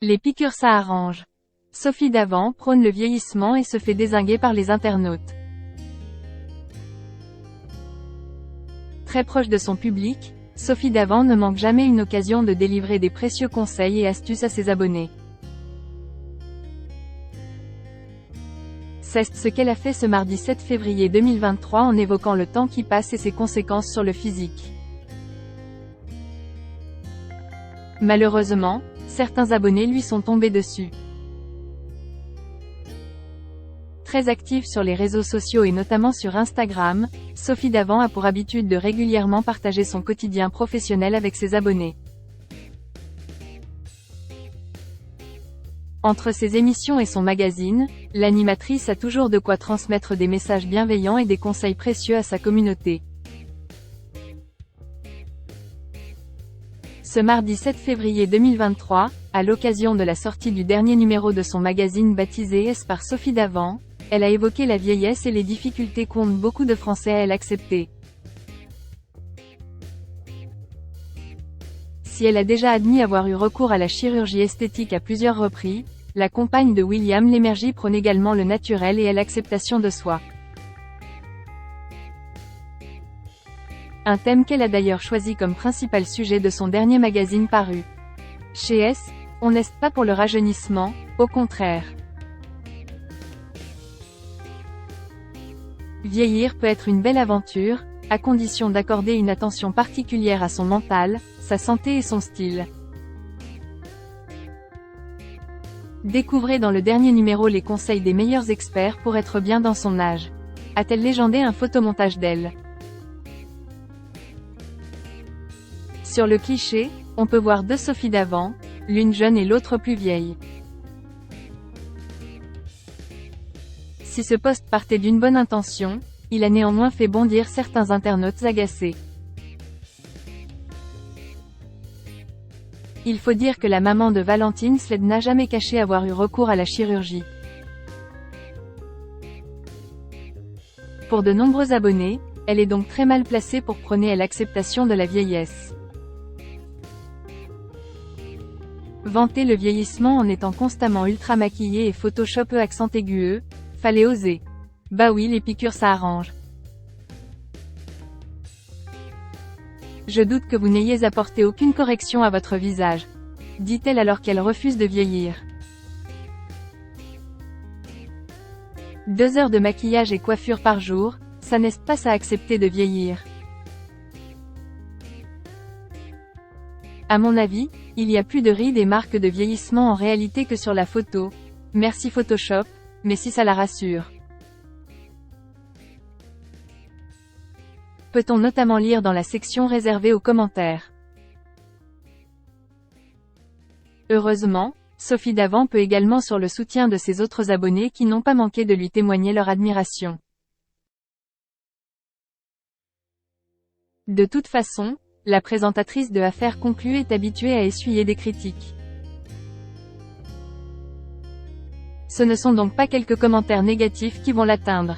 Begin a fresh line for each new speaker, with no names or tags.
Les piqûres ça arrange. Sophie Davant prône le vieillissement et se fait dézinguer par les internautes. Très proche de son public, Sophie Davant ne manque jamais une occasion de délivrer des précieux conseils et astuces à ses abonnés. C'est ce qu'elle a fait ce mardi 7 février 2023 en évoquant le temps qui passe et ses conséquences sur le physique. Malheureusement, certains abonnés lui sont tombés dessus. Très active sur les réseaux sociaux et notamment sur Instagram, Sophie Davant a pour habitude de régulièrement partager son quotidien professionnel avec ses abonnés. Entre ses émissions et son magazine, l'animatrice a toujours de quoi transmettre des messages bienveillants et des conseils précieux à sa communauté. Ce mardi 7 février 2023, à l'occasion de la sortie du dernier numéro de son magazine baptisé S par Sophie Davant, elle a évoqué la vieillesse et les difficultés qu'ont beaucoup de Français à l'accepter. Si elle a déjà admis avoir eu recours à la chirurgie esthétique à plusieurs reprises, la compagne de William Lémergie prône également le naturel et l'acceptation de soi. Un thème qu'elle a d'ailleurs choisi comme principal sujet de son dernier magazine paru. Chez S, on n'est pas pour le rajeunissement, au contraire. Vieillir peut être une belle aventure, à condition d'accorder une attention particulière à son mental, sa santé et son style. Découvrez dans le dernier numéro les conseils des meilleurs experts pour être bien dans son âge. A-t-elle légendé un photomontage d'elle? Sur le cliché, on peut voir deux Sophie Davant, l'une jeune et l'autre plus vieille. Si ce post partait d'une bonne intention, il a néanmoins fait bondir certains internautes agacés. Il faut dire que la maman de Valentine Sled n'a jamais caché avoir eu recours à la chirurgie. Pour de nombreux abonnés, elle est donc très mal placée pour prôner l'acceptation de la vieillesse. Vanter le vieillissement en étant constamment ultra maquillé et Photoshop accent aigu, fallait oser. Bah oui, les piqûres ça arrange. Je doute que vous n'ayez apporté aucune correction à votre visage, dit-elle alors qu'elle refuse de vieillir. 2 heures de maquillage et coiffure par jour, ça n'est pas à accepter de vieillir. À mon avis, il y a plus de rides et marques de vieillissement en réalité que sur la photo. Merci Photoshop, mais si ça la rassure. Peut-on notamment lire dans la section réservée aux commentaires. Heureusement, Sophie Davant peut également sur le soutien de ses autres abonnés qui n'ont pas manqué de lui témoigner leur admiration. De toute façon, la présentatrice de Affaires conclues est habituée à essuyer des critiques. Ce ne sont donc pas quelques commentaires négatifs qui vont l'atteindre.